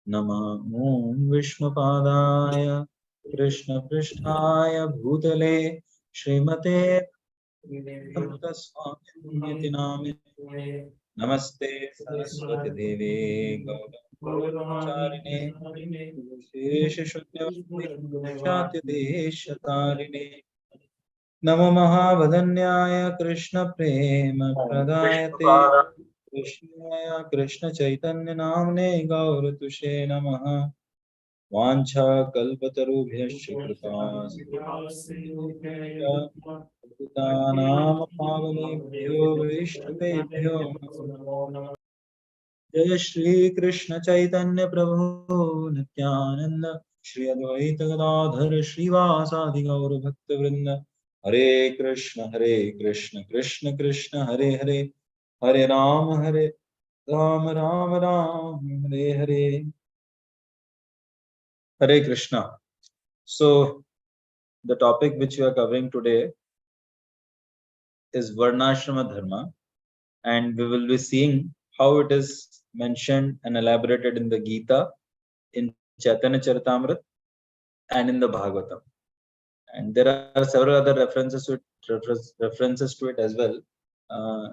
नमो विष्णुपादाय कृष्णपृष्ठाय भूतले श्रीमते स्वामी नामिने नमस्ते सरस्वती देवे गौरवाचारिणे शेषशून्यवादिशातिदेशतारिणे नमो महावदन्याय कृष्ण प्रेम प्रदायते कृष्णाय कृष्ण चैतन्य नामने गौरतुषे नमः वाञ्छा कल्पतरुभ्यश्च कृपा पतितानां पावनेभ्यो वैष्णवेभ्यो जय श्री कृष्ण चैतन्य प्रभु नित्यानंद श्री अद्वैत गदाधर श्रीवासादि गौर भक्त वृंद हरे Krishna Krishna Krishna Hare Hare Hare Ram Ram Hare Hare Hare Krishna. So the topic which we are covering today is Varnasrama Dharma, and we will be seeing how it is mentioned and elaborated in the Gita, in Chaitanya Charitamrita, and in the Bhagavatam. And there are several other references to it as well,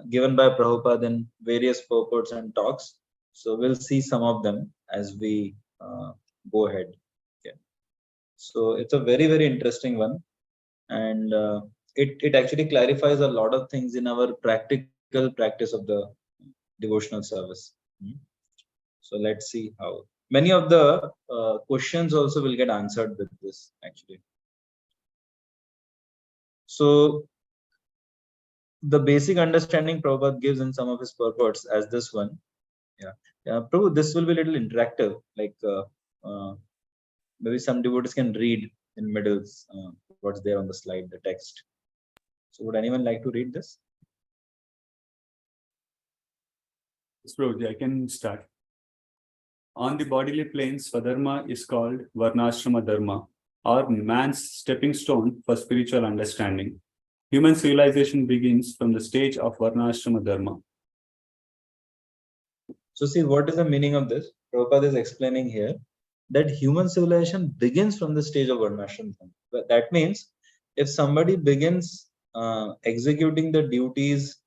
given by Prabhupada in various purports and talks. So we'll see some of them as we go ahead. Okay. So it's a very, very interesting one, and it actually clarifies a lot of things in our practical practice of the devotional service. So let's see how many of the questions also will get answered with this actually. So the basic understanding Prabhupada gives in some of his purports as this one. Prabhu, this will be a little interactive, like maybe some devotees can read in middles what's there on the slide, the text. So would anyone like to read this? Yes, Prabhuji, I can start. On the bodily plane, Swadharma is called Varnasrama Dharma, or man's stepping stone for spiritual understanding. Human civilization begins from the stage of Varnasrama Dharma. So see, what is the meaning of this? Prabhupada is explaining here that human civilization begins from the stage of Varnasrama Dharma. That means if somebody begins executing the duties,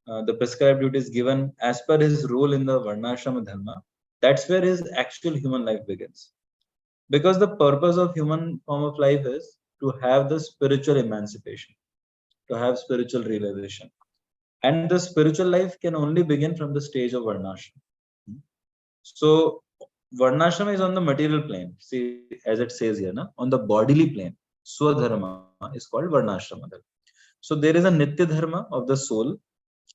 the prescribed duties given as per his role in the Varnasrama Dharma, that's where his actual human life begins. Because the purpose of human form of life is to have the spiritual emancipation, to have spiritual realization. And the spiritual life can only begin from the stage of Varnasrama. So Varnashrama is on the material plane. See, as it says here, on the bodily plane, Swadharma is called Varnashrama. So there is a Nitya Dharma of the soul,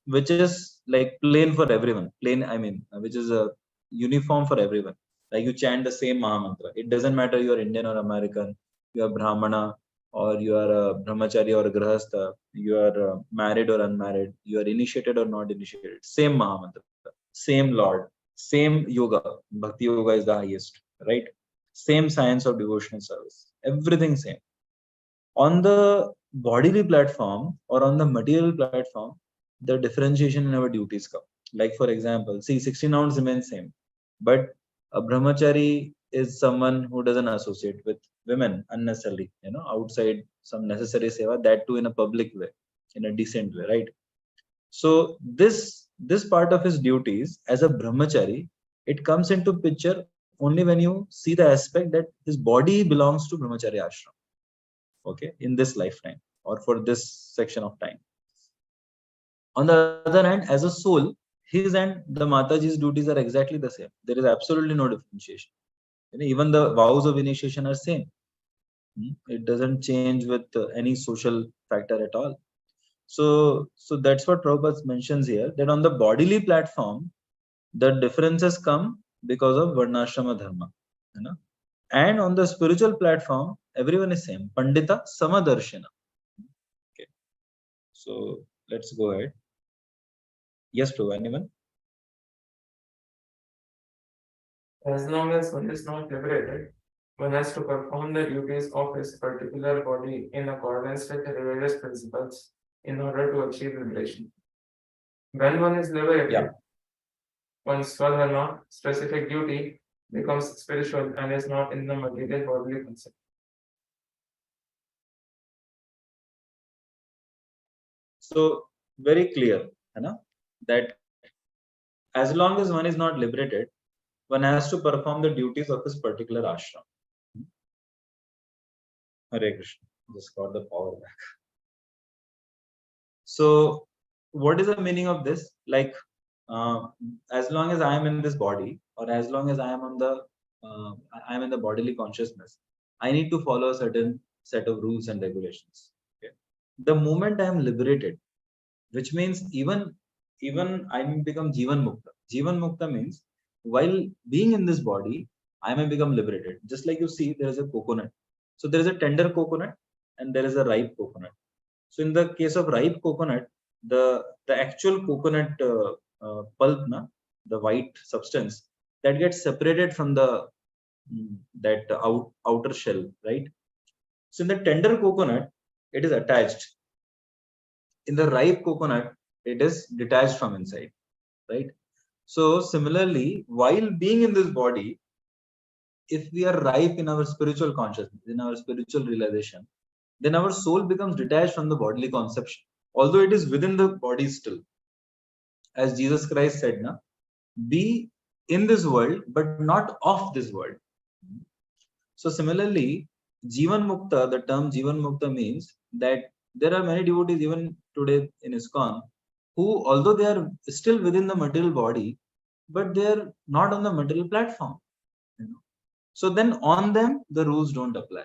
which is like plain for everyone. Plain, I mean, which is a uniform for everyone. Like you chant the same Mahamantra. It doesn't matter you are Indian or American, you are Brahmana, or you are a Brahmachari or a Grahastha, you are married or unmarried, you are initiated or not initiated. Same Mahamantra, same Lord, same yoga. Bhakti yoga is the highest, right? Same science of devotional service. Everything same. On the bodily platform or on the material platform, the differentiation in our duties come. Like for example, see 16 ounce remains same, but a brahmachari is someone who doesn't associate with women unnecessarily, outside some necessary seva, that too in a public way, in a decent way, right? So this part of his duties as a brahmachari, it comes into picture only when you see the aspect that his body belongs to brahmachari ashram, okay, in this lifetime or for this section of time. On the other hand, as a soul, his and the Mataji's duties are exactly the same. There is absolutely no differentiation. Even the vows of initiation are same. It doesn't change with any social factor at all. So that's what Prabhupada mentions here, that on the bodily platform, the differences come because of Varnashrama Dharma. And on the spiritual platform, everyone is same. Pandita Samadarshana. Okay. So let's go ahead. Yes, Prabhu, anyone? As long as one is not liberated, one has to perform the duties of his particular body in accordance with the religious principles in order to achieve liberation. When one is liberated, one's Swadharma, specific duty, becomes spiritual and is not in the material bodily concept. So very clear, that as long as one is not liberated, one has to perform the duties of his particular ashram. Hare Krishna. Just got the power back. So, what is the meaning of this? Like, as long as I am in this body, or as long as I am on the, I am in the bodily consciousness, I need to follow a certain set of rules and regulations. Okay? The moment I am liberated, which means even I may become Jivan Mukta. Jivan Mukta means while being in this body, I may become liberated. Just like you see, there is a coconut. So there is a tender coconut and there is a ripe coconut. So in the case of ripe coconut, the actual coconut pulp, the white substance, that gets separated from the that outer shell, right? So in the tender coconut, it is attached. In the ripe coconut, it is detached from inside, right? So similarly, while being in this body, if we are ripe in our spiritual consciousness, in our spiritual realization, then our soul becomes detached from the bodily conception, although it is within the body still. As Jesus Christ said, be in this world, but not of this world. So similarly, Jivan Mukta, the term Jivan Mukta means that there are many devotees even today in ISKCON who, although they are still within the material body, but they are not on the material platform. So then on them, the rules don't apply.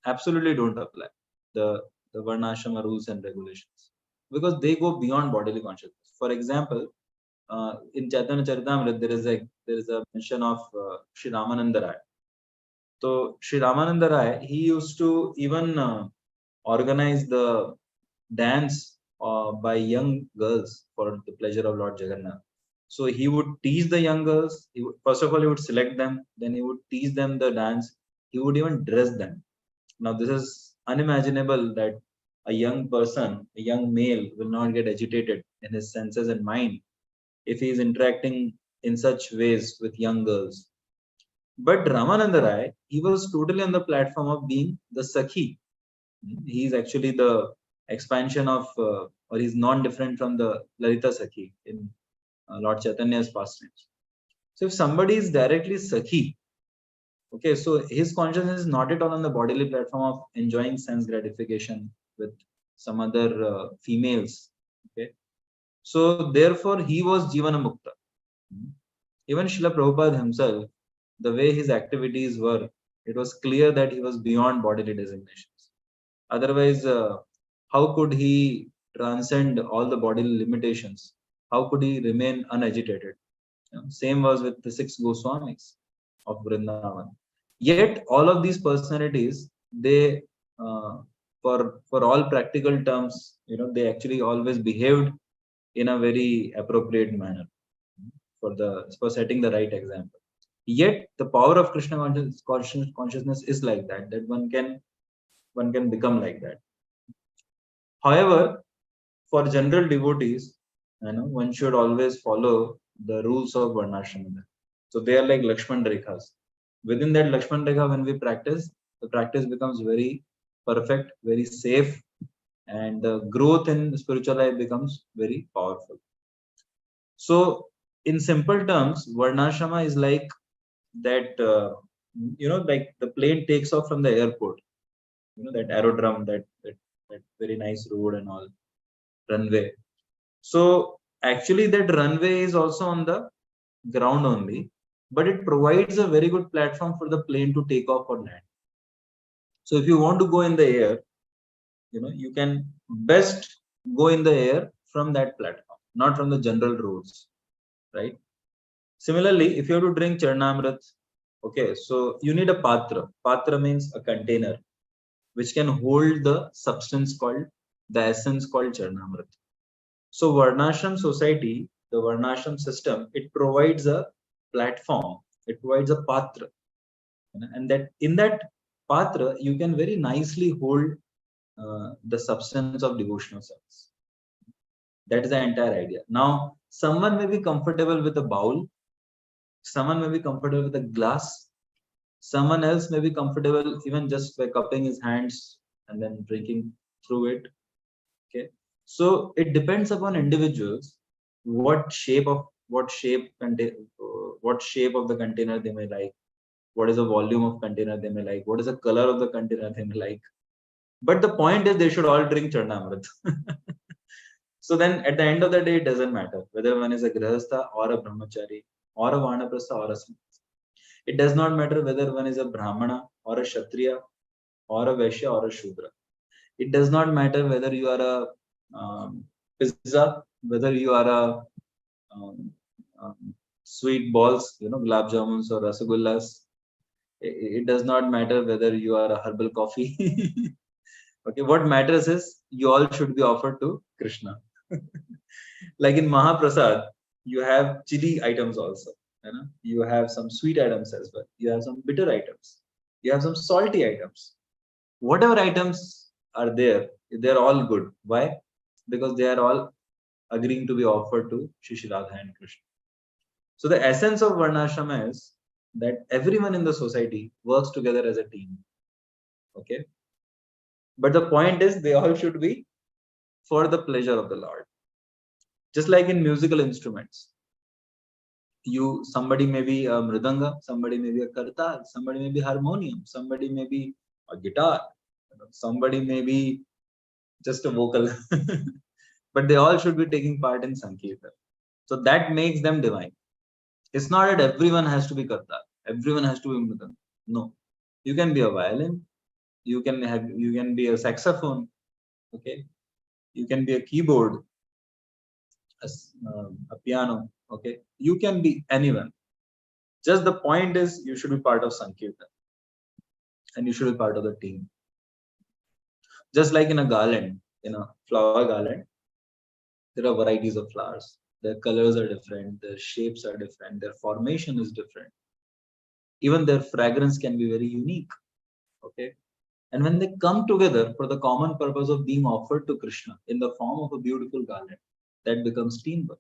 Absolutely don't apply. The Varnasrama rules and regulations, because they go beyond bodily consciousness. For example, in Chaitanya Charitamrita, there is a mention of Sri Ramananda Rai. So Sri Ramananda Rai, he used to even organize the dance by young girls for the pleasure of Lord Jagannath. So he would teach the young girls. First of all, he would select them. Then he would teach them the dance. He would even dress them. Now, this is unimaginable that a young person, a young male, will not get agitated in his senses and mind if he is interacting in such ways with young girls. But Ramananda Rai, he was totally on the platform of being the Sakhi. He is actually the expansion of, or he's non-different from the Lalita Sakhi in Lord Chaitanya's pastimes. So if somebody is directly Sakhi, okay, so his consciousness is not at all on the bodily platform of enjoying sense gratification with some other females. Okay, so therefore he was Jivana Mukta. Even Srila Prabhupada himself, the way his activities were, it was clear that he was beyond bodily designations. Otherwise, how could he transcend all the bodily limitations? How could he remain unagitated? Same was with the 6 Goswamis of Vrindavan. Yet, all of these personalities, they, for all practical terms, they actually always behaved in a very appropriate manner for setting the right example. Yet, the power of Krishna consciousness is like that one can become like that. However, for general devotees, one should always follow the rules of Varnasrama. So they are like Lakshman Rekhas. Within that Lakshman Rekha, when we practice, the practice becomes very perfect, very safe, and the growth in spiritual life becomes very powerful. So, in simple terms, Varnasrama is like that, like the plane takes off from the airport, that aerodrome, that very nice road and all, runway. So actually that runway is also on the ground only, but it provides a very good platform for the plane to take off or land. So if you want to go in the air, you can best go in the air from that platform, not from the general roads, right? Similarly, if you have to drink Charnamrit, okay, so you need a patra. Patra means a container which can hold the substance called, the essence called Charnamrit. So Varnashram society, the Varnashram system, it provides a platform, it provides a patra. And that in that patra, you can very nicely hold the substance of devotional service. That is the entire idea. Now, someone may be comfortable with a bowl, Someone may be comfortable with a glass. Someone else may be comfortable even just by cupping his hands and then drinking through it. Okay. So it depends upon individuals what shape of the container they may like, what is the volume of container they may like, what is the color of the container they may like. But the point is they should all drink Charnamrit. So then at the end of the day, it doesn't matter whether one is a Grihastha or a Brahmachari or a Vanaprastha or a Sannyasi. It does not matter whether one is a Brahmana or a Kshatriya or a Vaishya or a Shudra. It does not matter whether you are a pizza, whether you are a sweet balls, gulab jamuns or rasagullas. It does not matter whether you are a herbal coffee. Okay, what matters is you all should be offered to Krishna. Like in Mahaprasad, you have chili items also. You have some sweet items as well. You have some bitter items. You have some salty items. Whatever items are there, they're all good. Why? Because they are all agreeing to be offered to Shri Radha and Krishna. So the essence of Varnashrama is that everyone in the society works together as a team. Okay. But the point is they all should be for the pleasure of the Lord. Just like in musical instruments. Somebody may be a mridanga, somebody may be a kartal, somebody may be harmonium, somebody may be a guitar, somebody may be just a vocal. But they all should be taking part in Sankirtan. So that makes them divine. It's not that everyone has to be kartal, everyone has to be mridanga. No. You can be a violin, you can be a saxophone, okay? You can be a keyboard, a piano, okay? You can be anyone. Just the point is you should be part of Sankirtan and you should be part of the team. Just like in a garland, in a flower garland, there are varieties of flowers. Their colors are different, their shapes are different, their formation is different. Even their fragrance can be very unique, okay? And when they come together for the common purpose of being offered to Krishna in the form of a beautiful garland, that becomes teamwork.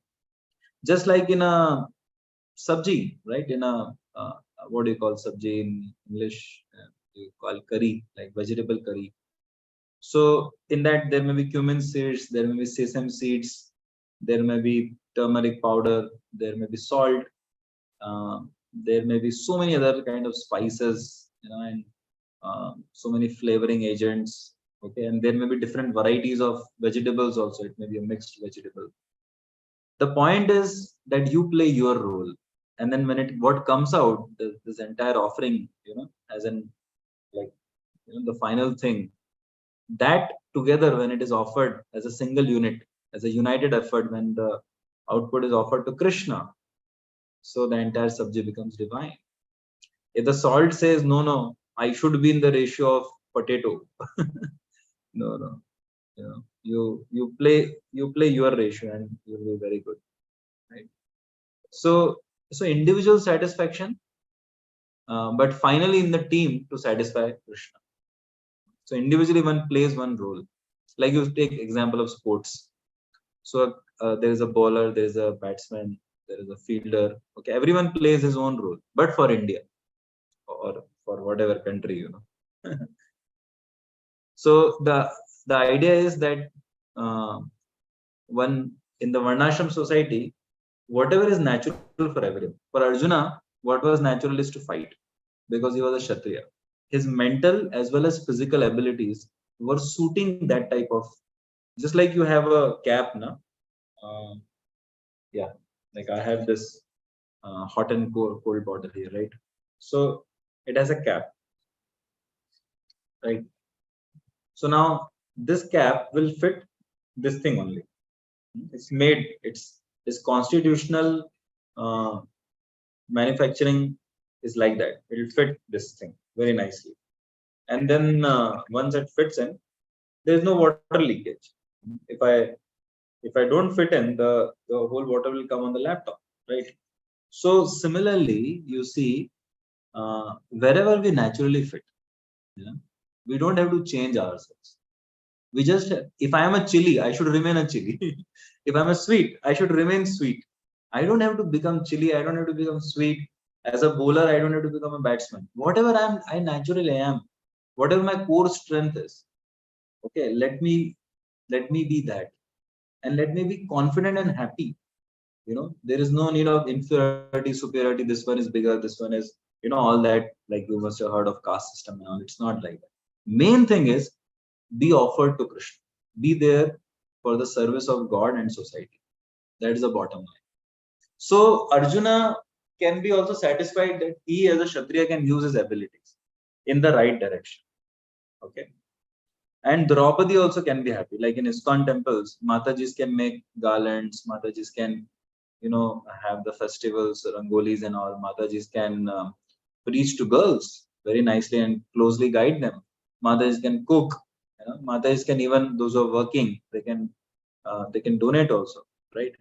Just like in a sabji, right? In a, what do you call sabji in English? You call curry, like vegetable curry. So in that there may be cumin seeds, there may be sesame seeds, there may be turmeric powder, there may be salt, there may be so many other kind of spices, and so many flavoring agents. Okay, and there may be different varieties of vegetables also. It may be a mixed vegetable. The point is that you play your role, and then when what comes out, this entire offering, as in like the final thing, that together when it is offered as a single unit, as a united effort, when the output is offered to Krishna, so the entire subject becomes divine. If the salt says no, I should be in the ratio of potato. No. You play your ratio and you'll be very good. Right? So individual satisfaction, but finally in the team to satisfy Krishna. So individually one plays one role. Like you take example of sports. So there is a bowler, there is a batsman, there is a fielder. Okay, everyone plays his own role, but for India or for whatever country, So the idea is that one in the Varnashram society, whatever is natural for everyone. For Arjuna, what was natural is to fight because he was a Kshatriya. His mental as well as physical abilities were suiting that type of. Just like you have a cap, na? Yeah, like I have this hot and cold bottle here, right? So it has a cap, right? So now this cap will fit this thing only. It's constitutional manufacturing is like that. It will fit this thing very nicely. And then once it fits in, there is no water leakage. If I don't fit in, the whole water will come on the laptop, right? So similarly, you see, wherever we naturally fit, we don't have to change ourselves. We just, if I am a chili, I should remain a chili. If I'm a sweet, I should remain sweet. I don't have to become chilly. I don't have to become sweet. As a bowler, I don't have to become a batsman. Whatever I naturally am. Whatever my core strength is. Okay, let me be that, and let me be confident and happy. There is no need of inferiority, superiority. This one is bigger. This one is, all that. Like you must have heard of caste system and all. It's not like that. Main thing is be offered to Krishna. Be there for the service of God and society. That is the bottom line. So Arjuna can be also satisfied that he as a Kshatriya can use his abilities in the right direction. Okay. And Draupadi also can be happy. Like in ISKCON temples, Matajis can make garlands, Matajis can, have the festivals, rangolis and all. Matajis can preach to girls very nicely and closely guide them. Matajis can cook. Matajis can, even those who are working, they can donate also, right?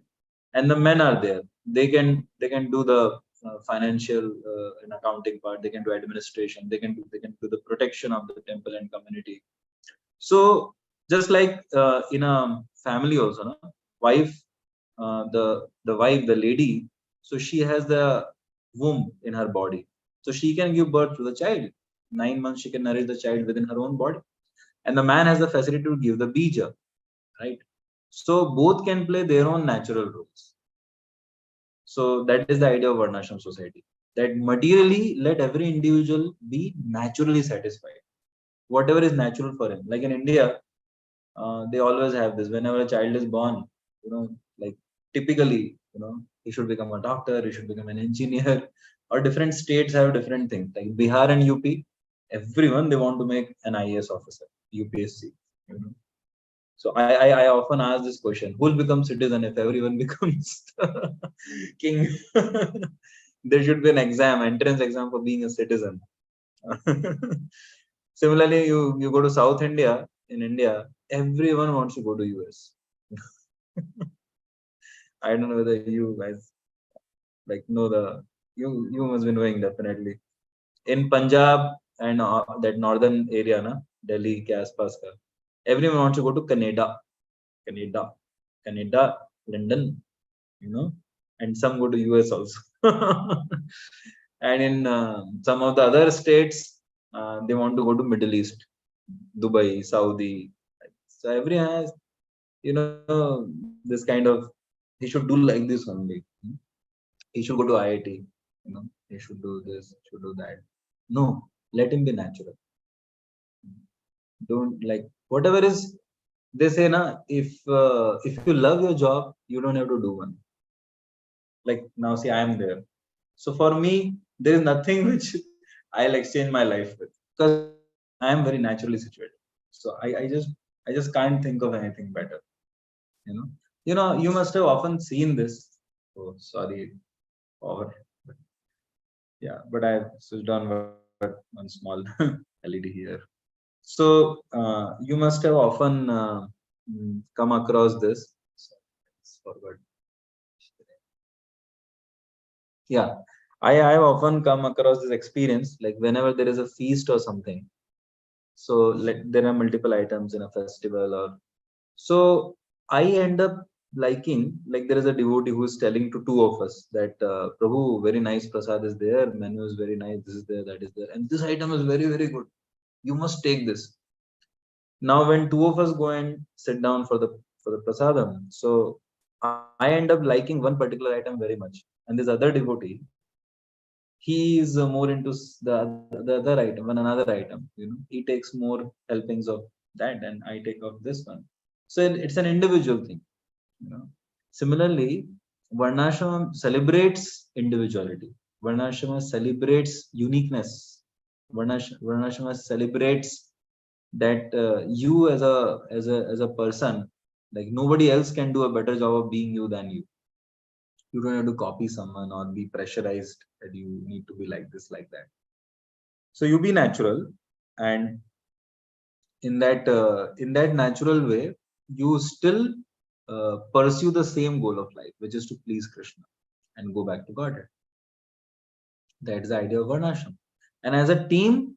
And the men are there. They can do the financial and accounting part. They can do administration. They can do the protection of the temple and community. So just like in a family also, no? Wife, the wife, the lady, so she has the womb in her body, so she can give birth to the child. 9 months she can nourish the child within her own body, and the man has the facility to give the bija, right? So both can play their own natural roles. So that is the idea of Varnashram society. That materially let every individual be naturally satisfied. Whatever is natural for him. Like in India, they always have this. Whenever a child is born, like typically, he should become a doctor, he should become an engineer, or different states have different things. Like Bihar and UP, everyone they want to make an IAS officer, UPSC. So I often ask this question: who will become citizen if everyone becomes king? There should be an entrance exam for being a citizen. Similarly, you go to South India. In India, everyone wants to go to US. I don't know whether you guys know you must be knowing definitely. In Punjab and that northern area, na Delhi ke aaspas ka, everyone wants to go to Canada, London, and some go to US also. And in some of the other states, they want to go to Middle East, Dubai, Saudi. So everyone has, this kind of, he should do like this only. He should go to IIT, he should do this, should do that. No, let him be natural. Don't like whatever is, they say na, if you love your job, you don't have to do one. Like now, see, I am there. So for me, there is nothing which I'll exchange my life with, because I am very naturally situated. So I just can't think of anything better. You must have often seen this. Oh, sorry, power. Yeah, but I've switched on one small LED here. So you must have often come across this. Forward. Yeah, I have often come across this experience, like whenever there is a feast or something. So there are multiple items in a festival, or so I end up liking, like there is a devotee who is telling to two of us that Prabhu, very nice prasad is there, menu is very nice, this is there, that is there, and this item is very, very good. You must take this. Now when two of us go and sit down for the prasadam, so I end up liking one particular item very much, and this other devotee, he is more into the other item, another item. He takes more helpings of that, and I take of this one. So it's an individual thing. Similarly, Varnashram celebrates individuality. Varnashram celebrates uniqueness. Varnashram celebrates that you as a person, like nobody else can do a better job of being you than you. You don't have to copy someone or be pressurized that you need to be like this, like that. So you be natural, and in that natural way, you still pursue the same goal of life, which is to please Krishna and go back to Godhead. That is the idea of Varnashram. And as a team,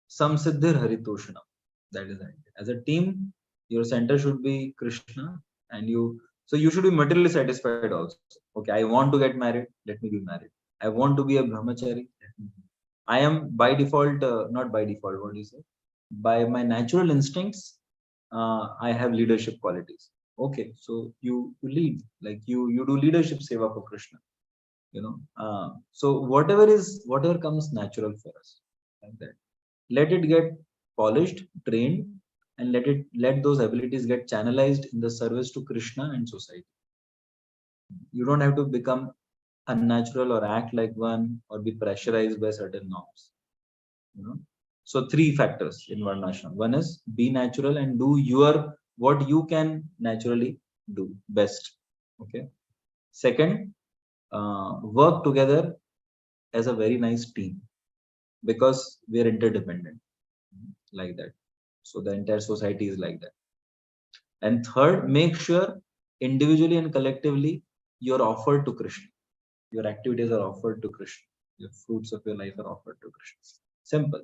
Samsiddhir Haritoshanam. That is the idea. As a team, your center should be Krishna, and you So you should be materially satisfied also. Okay, I want to get married, let me be married. I want to be a brahmachari. I am by default, not by default, what do you say? By my natural instincts, I have leadership qualities. Okay, so you lead, like you do leadership seva for Krishna. So whatever comes natural for us, like that. Let it get polished, trained, and let those abilities get channelized in the service to Krishna and society. You don't have to become unnatural or act like one or be pressurized by certain norms. So 3 factors in Varnashrama. One is be natural and do what you can naturally do best. Okay. Second, work together as a very nice team, because we are interdependent, like that. So the entire society is like that. And third, make sure individually and collectively you're offered to Krishna. Your activities are offered to Krishna. Your fruits of your life are offered to Krishna. Simple.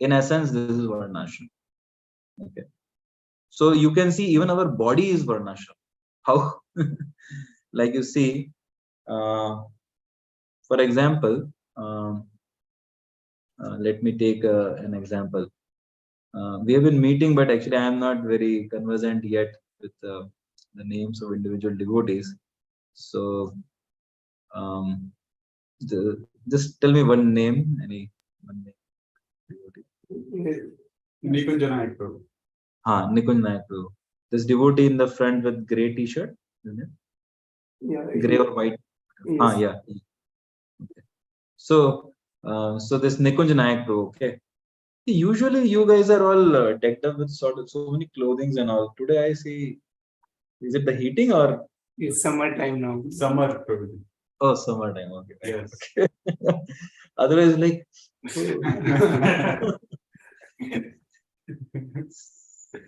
In essence, this is Varnashrama. Okay. So you can see even our body is Varnashrama. How? Like you see, for example, let me take an example. We have been meeting, but actually I am not very conversant yet with the names of individual devotees. So just tell me one name, one name devotee. Nikunj Nayak Prabhu. Nikunj Nayak Prabhu. This devotee in the front with grey t-shirt, Yeah, grey or white. yes. Yeah. Okay. So this Nikunj Nayak Prabhu. Okay. Usually you guys are all decked up with so many clothings and all. Today I see, is it the heating or? It's summertime now. Summer Prabhu. Oh, summertime. Okay. Yes. Okay. Otherwise, like.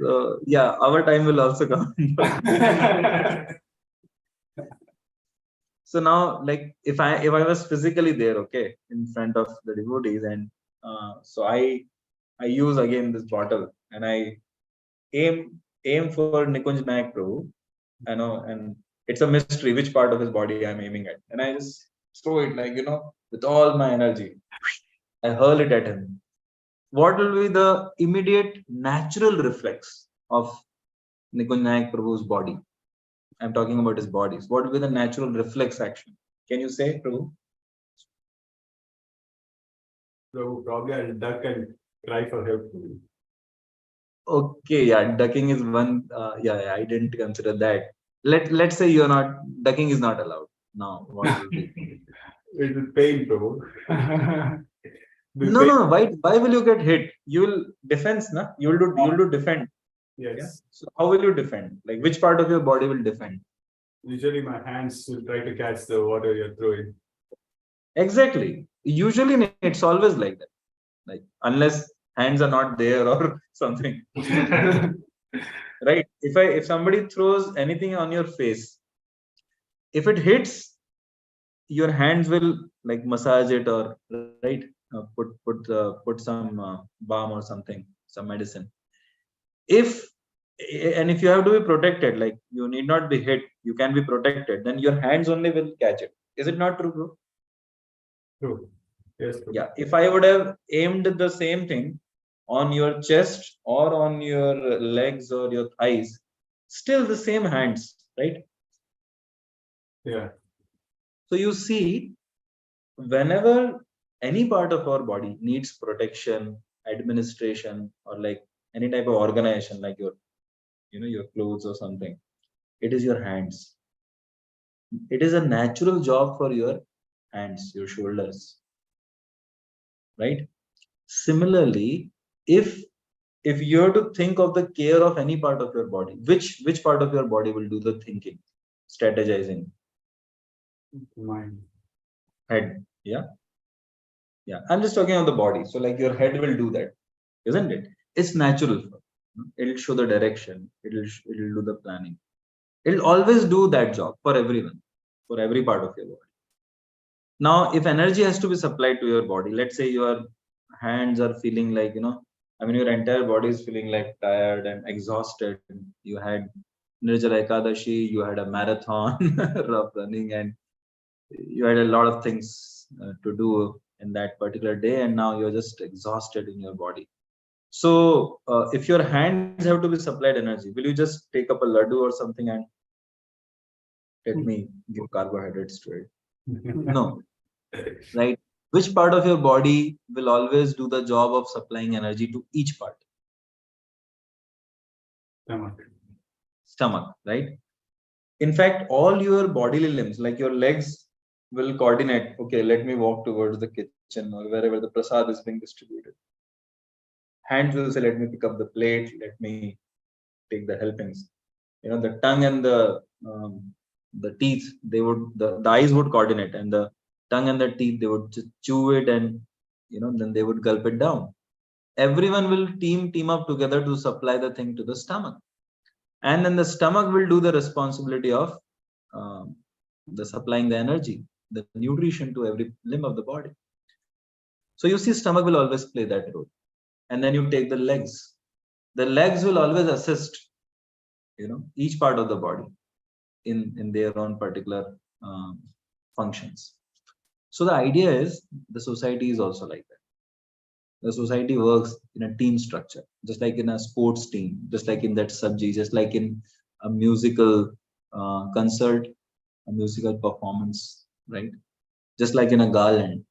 So yeah, our time will also come. So now, like, if I was physically there, okay, in front of the devotees, and so I use again this bottle and I aim for Nikunj Nayak Prabhu, and it's a mystery which part of his body I'm aiming at, and I just throw it, like, with all my energy. I hurl it at him. What will be the immediate natural reflex of Nikunj Nayak Prabhu's body? I'm talking about his bodies. What will be the natural reflex action? Can you say, Prabhu? So probably I'll duck and cry for help. Okay, yeah, ducking is one. Yeah, I didn't consider that. Let's say you're not ducking is not allowed. Now, what will be? It will pain, Prabhu. No. Why will you get hit? You will defense, na? You'll do defend. Yes. Yeah? So how will you defend? Like, which part of your body will defend? Usually my hands will try to catch the water you're throwing. Exactly. Usually it's always like that. Like, unless hands are not there or something. Right? If somebody throws anything on your face, if it hits, your hands will like massage it, or right, put some balm or something, some medicine. If you have to be protected, like you need not be hit, you can be protected, then your hands only will catch it. Is it not true, bro? True. Yes, Prabhu. Yeah. If I would have aimed the same thing on your chest or on your legs or your thighs, still the same hands, right? Yeah. So you see, whenever any part of our body needs protection, administration, or like any type of organization, like your clothes or something, it is your hands. It is a natural job for your hands, your shoulders, right? Similarly, if you have to think of the care of any part of your body, which part of your body will do the thinking, strategizing? Mind. Head. Yeah. I'm just talking of the body. So like your head will do that, isn't it? It's natural. It'll show the direction. It'll do the planning. It'll always do that job for everyone, for every part of your body. Now, if energy has to be supplied to your body, let's say your hands are feeling like, your entire body is feeling like tired and exhausted. You had Nirjala Ekadashi, you had a marathon of running, and you had a lot of things to do in that particular day, and now you're just exhausted in your body. So if your hands have to be supplied energy, will you just take up a laddu or something and let me give carbohydrates to it? No, right? Which part of your body will always do the job of supplying energy to each part? Stomach, right? In fact, all your bodily limbs, like your legs, will coordinate. Okay, let me walk towards the kitchen or wherever the prasad is being distributed. Hands will say, let me pick up the plate, let me take the helpings. The tongue and the teeth, the eyes would coordinate, and the tongue and the teeth, they would just chew it, and then they would gulp it down. Everyone will team up together to supply the thing to the stomach, and then the stomach will do the responsibility of the supplying the energy, the nutrition to every limb of the body. So you see, stomach will always play that role. And then you take the legs. The legs will always assist, each part of the body in their own particular functions. So the idea is the society is also like that. The society works in a team structure, just like in a sports team, just like in that subject, just like in a musical concert, a musical performance, right? Just like in a garland.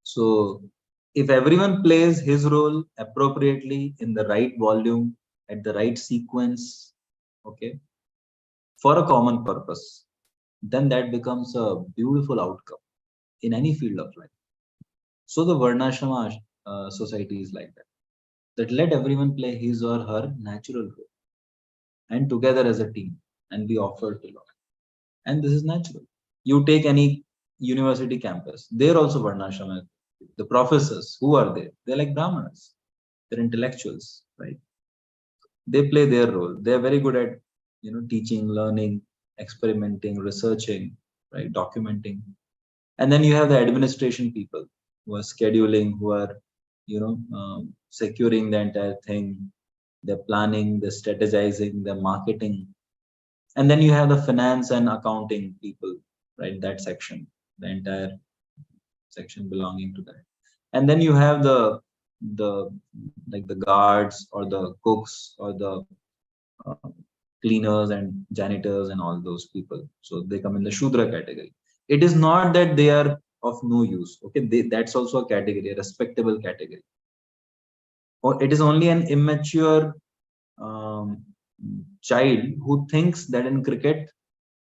So if everyone plays his role appropriately in the right volume, at the right sequence, okay, for a common purpose, then that becomes a beautiful outcome in any field of life. So the Varnasrama society is like that. That let everyone play his or her natural role, and together as a team, and be offered to Lord. And this is natural. You take any university campus, they're also Varnasrama. The professors, who are they? They're like Brahmanas. They're intellectuals, right? They play their role. They're very good at, teaching, learning, experimenting, researching, right? Documenting. And then you have the administration people who are scheduling, who are, securing the entire thing. They're planning, they're strategizing, they're marketing. And then you have the finance and accounting people, right? That section, the entire section belonging to that. And then you have the guards or the cooks or the cleaners and janitors and all those people. So they come in the Shudra category. It is not that they are of no use. Okay, that's also a category, a respectable category. Or it is only an immature child who thinks that in cricket,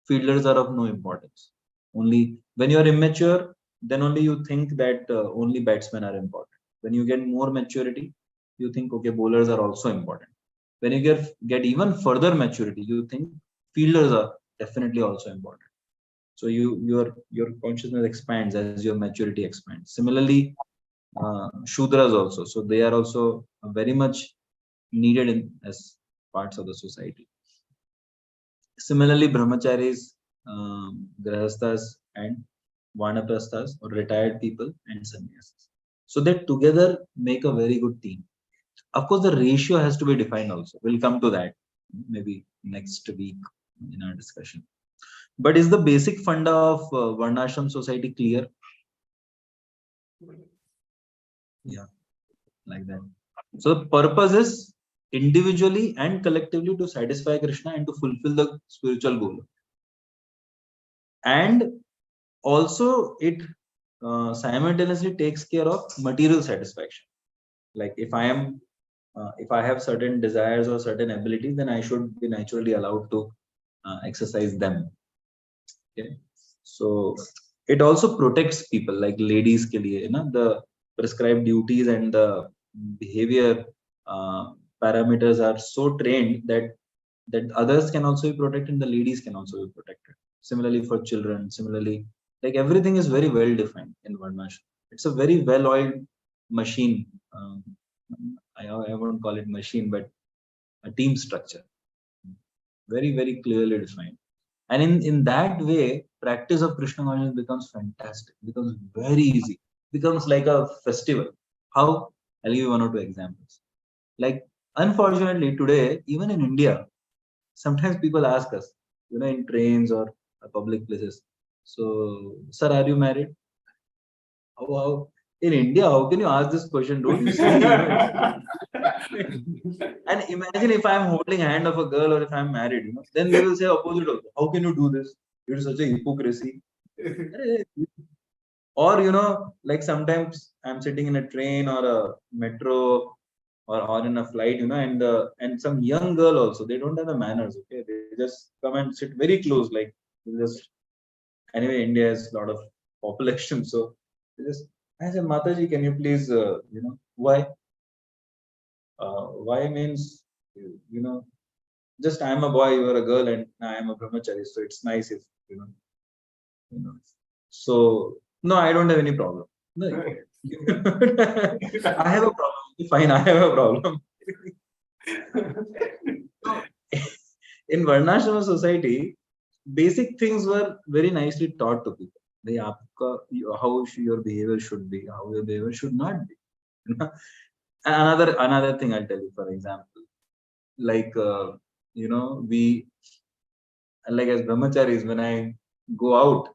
fielders are of no importance. Only when you are immature, then only you think that only batsmen are important. When you get more maturity, you think, okay, bowlers are also important. When you get even further maturity, you think fielders are definitely also important. So your consciousness expands as your maturity expands. Similarly, Shudras also. So they are also very much needed as parts of the society. Similarly, brahmacharis, grahasthas, and vanaprasthas, or retired people, and sannyasis. So they together make a very good team. Of course, the ratio has to be defined also. We'll come to that maybe next week in our discussion. But is the basic funda of Varnashram society clear? Yeah, like that. So the purpose is individually and collectively to satisfy Krishna and to fulfill the spiritual goal. And also it simultaneously takes care of material satisfaction. Like if I have certain desires or certain abilities, then I should be naturally allowed to exercise them. Okay, so it also protects people, like ladies ke liye, the prescribed duties and the behavior parameters are so trained that others can also be protected and the ladies can also be protected. Similarly for children, similarly, like everything is very well defined in Varnashram. It's a very well-oiled machine. I won't call it machine, but a team structure. Very, very clearly defined. And in that way, practice of Krishna consciousness becomes fantastic, becomes very easy, becomes like a festival. How? I'll give you one or two examples. Like, unfortunately, today, even in India, sometimes people ask us, in trains or public places. So, sir, are you married? How, in India, how can you ask this question? Don't you see? And imagine if I'm holding hand of a girl or if I'm married, then they will say opposite also. How can you do this? It is such a hypocrisy. Or, like sometimes I'm sitting in a train or a metro or in a flight, and some young girl also, they don't have the manners, okay? They just come and sit very close, like just anyway, India has a lot of population, so they just, I said, Mataji, can you please, why? Why means, just I'm a boy, you are a girl, and I am a brahmachari, so it's nice if, So, no, I don't have any problem. No, I have a problem. Fine, I have a problem. In Varnasrama society, basic things were very nicely taught to people. How your behavior should be, how your behavior should not be. Another thing I'll tell you, for example, like we, like as brahmacharis, when I go out,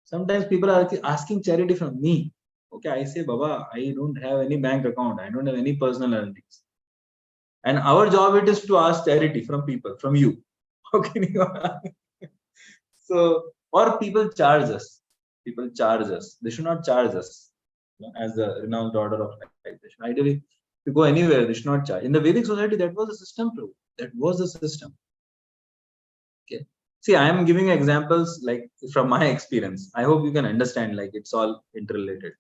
sometimes people are asking charity from me. Okay, I say, Baba, I don't have any bank account. I don't have any personal earnings. And our job it is to ask charity from people, from you. How can you? So, or people charge us. People charge us. They should not charge us as the renounced order of life. Ideally, to go anywhere, they should not charge. In the Vedic society, that was the system, Prabhu. That was the system. Okay. See, I am giving examples like from my experience. I hope you can understand, like it's all interrelated.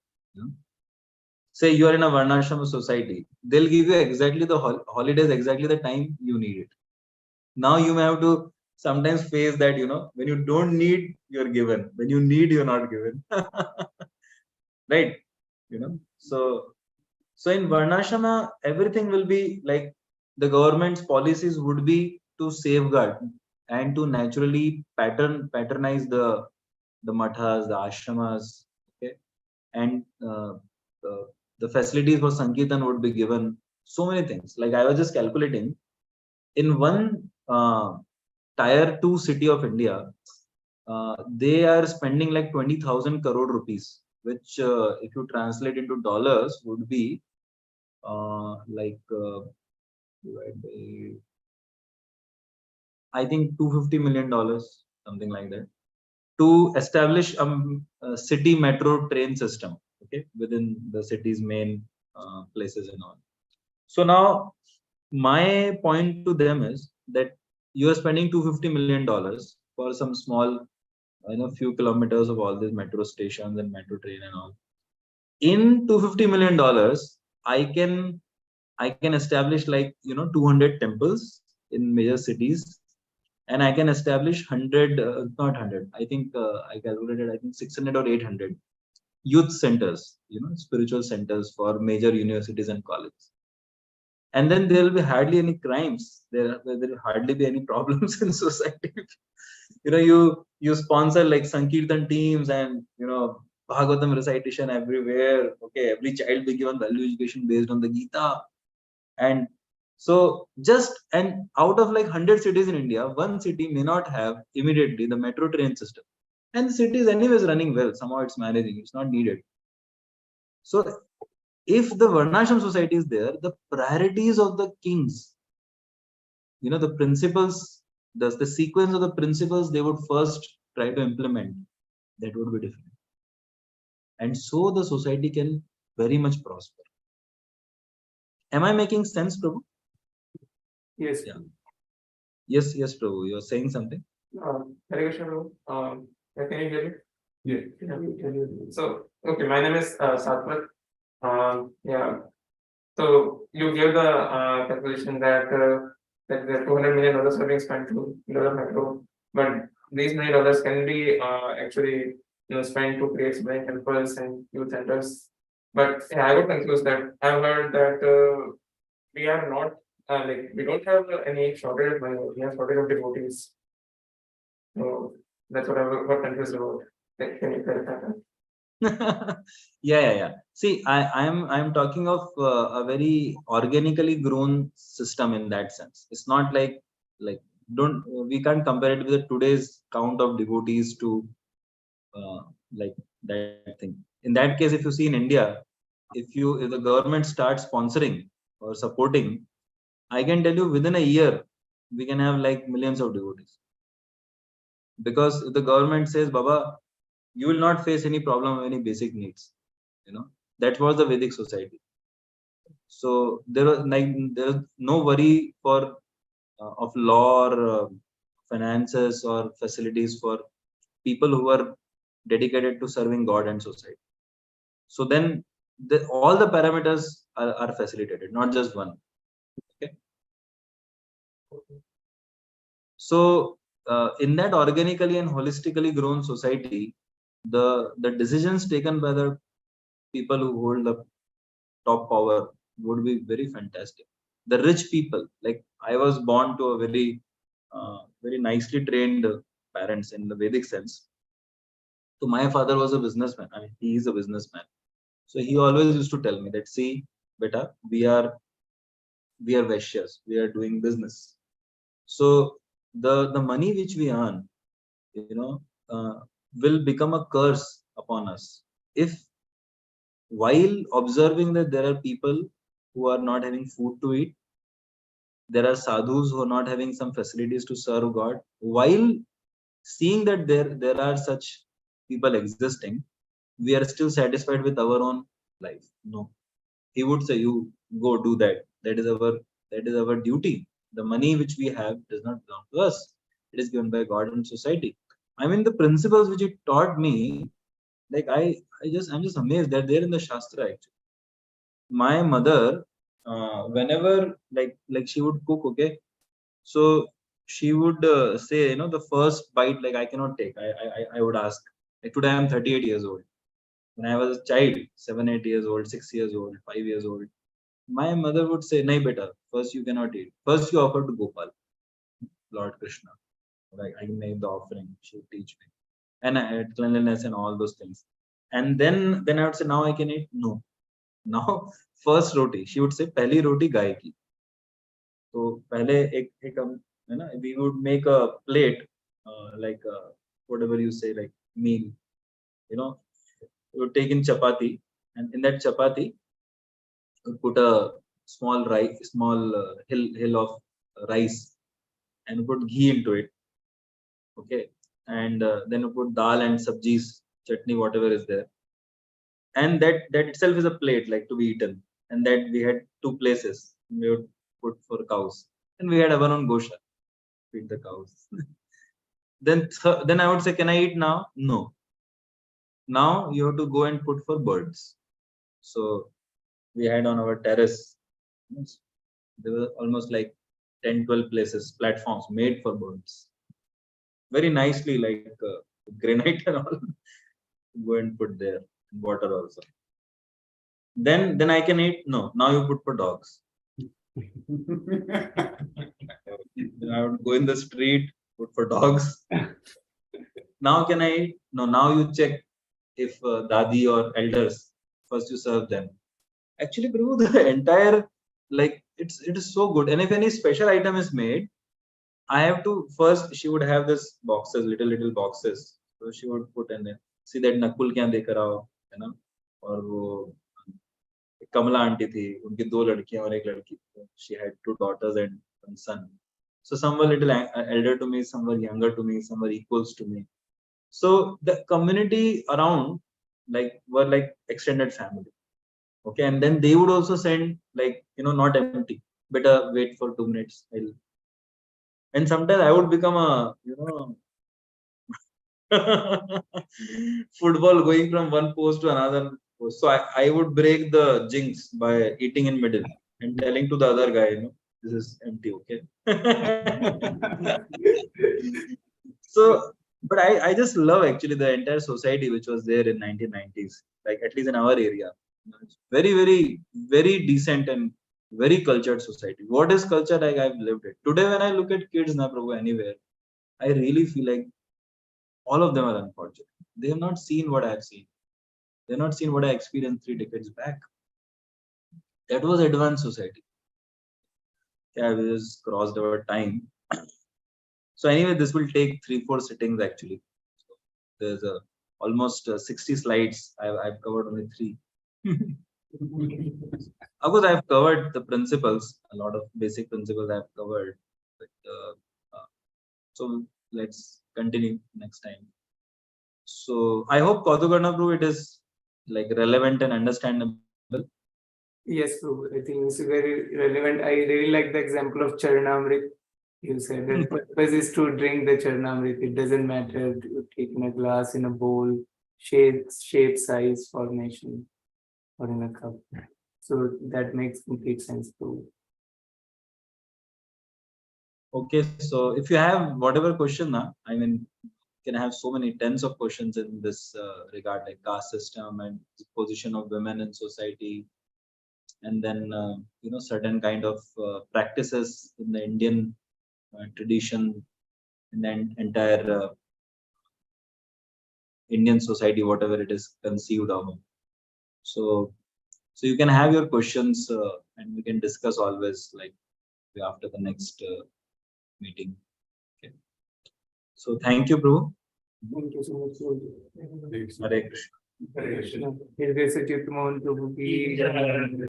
Say you are in a Varnashrama society, they'll give you exactly the holidays, exactly the time you need it. Now you may have to sometimes face that, when you don't need, you're given. When you need, you're not given. Right? So in Varnashrama, everything will be like the government's policies would be to safeguard and to naturally patronize the mathas, the ashramas, okay, and the facilities for Sankirtan would be given. So many things. Like I was just calculating, in one tier 2 city of India, they are spending like 20,000 crore rupees, which if you translate into dollars would be divided by, I think $250 million, something like that, to establish a city metro train system, okay, within the city's main places and all. So now my point to them is that you are spending $250 million for some small, few kilometers of all these metro stations and metro train and all. In $250 million, I can establish like 200 temples in major cities, and I can establish 100, not 100. I think I calculated. I think 600 or 800 youth centers, spiritual centers for major universities and colleges. And then there will be hardly any crimes. There will hardly be any problems in society. You sponsor like Sankirtan teams and Bhagavatam recitation everywhere. Okay, every child be given value education based on the Gita. And so and out of like 100 cities in India, one city may not have immediately the metro train system. And the city is anyways running well. Somehow it's managing. It's not needed. So if the Varnashram society is there, the priorities of the kings, the principles, the sequence of the principles they would first try to implement, that would be different. And so the society can very much prosper. Am I making sense, Prabhu? Yes. Yeah. Yes, Prabhu. You're saying something? Hare Krishna, Prabhu. Can you hear me? Yeah. So, okay, my name is Satwat. Yeah. So you gave the calculation that the $200 million are being spent to develop metro, but these many dollars can be actually spent to create many temples and youth centers. But yeah, I would conclude that I've heard that we are not we don't have any shortage of money. We have shortage of devotees. So that's what I got confused about. Can you clarify that? Yeah. See, I'm talking of a very organically grown system in that sense. It's not like we can't compare it with today's count of devotees to like that thing. In that case, if you see in India, if the government starts sponsoring or supporting, I can tell you within a year we can have like millions of devotees. Because if the government says, Baba, you will not face any problem of any basic needs. That was the Vedic society. So there was no worry for of law or finances or facilities for people who are dedicated to serving God and society. So then all the parameters are facilitated, not just one. Okay. So in that organically and holistically grown society, the decisions taken by the people who hold the top power would be very fantastic. The rich people, like I was born to a very nicely trained parents in the Vedic sense. So my father was a businessman. I mean, he is a businessman. So he always used to tell me that, see, beta, we are Vaishyas, we are doing business. So the money which we earn, will become a curse upon us if, while observing that there are people who are not having food to eat, there are sadhus who are not having some facilities to serve God, while seeing that there are such people existing, we are still satisfied with our own life. No, he would say, you go do that. That is our duty. The money which we have does not belong to us. It is given by God and society. I mean, the principles which he taught me, like I'm just amazed that they're in the Shastra actually. My mother, whenever like she would cook, okay, so she would say, the first bite, like I cannot take. I would ask. Like today I'm 38 years old. When I was a child, 7, 8 years old, 6 years old, 5 years old, my mother would say, "Nahi beta, first you cannot eat. First you offer to Gopal, Lord Krishna. Like I made the offering. She would teach me, and I had cleanliness and all those things. And then I would say, now I can eat. No, now first roti. She would say, पहली roti गाय की. So पहले एक हम, we would make a plate, like whatever you say, like meal. We would take in chapati, and in that chapati, we would put a small hill of rice, and put ghee into it. Okay, and then we put dal and sabjis, chutney, whatever is there, and that itself is a plate like to be eaten. And that we had two places we would put for cows, and we had our own gosha, feed the cows. Then I would say, can I eat now? No. Now you have to go and put for birds. So we had on our terrace, there were almost like 10-12 places, platforms made for birds, very nicely, like granite and all. Go and put there, water also. Then I can eat. No, now you put for dogs. Then I would go in the street, put for dogs. Now can I eat? No, now you check if dadi or elders, first you serve them. Actually, Prabhu, the entire, like it is so good. And if any special item is made, I have to first, she would have this boxes, little boxes. So she would put in there. See that Nakul kya dekh raha ho, और वो कमला aunty थी, उनकी 2 लड़कियां और 1 लड़की. She had 2 daughters and 1 son. So some were little elder to me, some were younger to me, some were equals to me. So the community around were like extended family. Okay, and then they would also send, like, not empty. Better wait for 2 minutes. And sometimes I would become a, football going from one post to another post. So I would break the jinx by eating in middle and telling to the other guy, this is empty, okay? So, but I just love actually the entire society which was there in 1990s, like at least in our area. It's very, very, very decent and very cultured society. What is culture? Like I've lived it. Today, when I look at kids now, Prabhu, anywhere, I really feel like all of them are unfortunate. They have not seen what I have seen. They have not seen what I experienced 3 decades back. That was advanced society. Yeah, we just crossed our time. So anyway, this will take 3-4 sittings actually. So there's almost 60 slides. I've covered only 3. Of course, I've covered the principles. A lot of basic principles I've covered. But, so let's continue next time. So I hope Kautukarna Prabhu, it is like relevant and understandable. Yes, Prabhu. I think it's very relevant. I really like the example of Charanamrit. You said the purpose is to drink the Charanamrit. It doesn't matter to take in a glass, in a bowl, shape, size, formation, or in a cup. So that makes complete sense, Prabhu. Okay, so if you have whatever question, I mean, you can have so many tens of questions in this regard, like caste system and the position of women in society, and then certain kind of practices in the Indian tradition, in the entire Indian society, whatever it is conceived of. So you can have your questions and we can discuss always like after the next meeting. Okay. So thank you, Prabhu. Thank you so much, Prabhu. Hare Krishna. Hare Krishna. Acyuta Mohan Prabhu ki jai.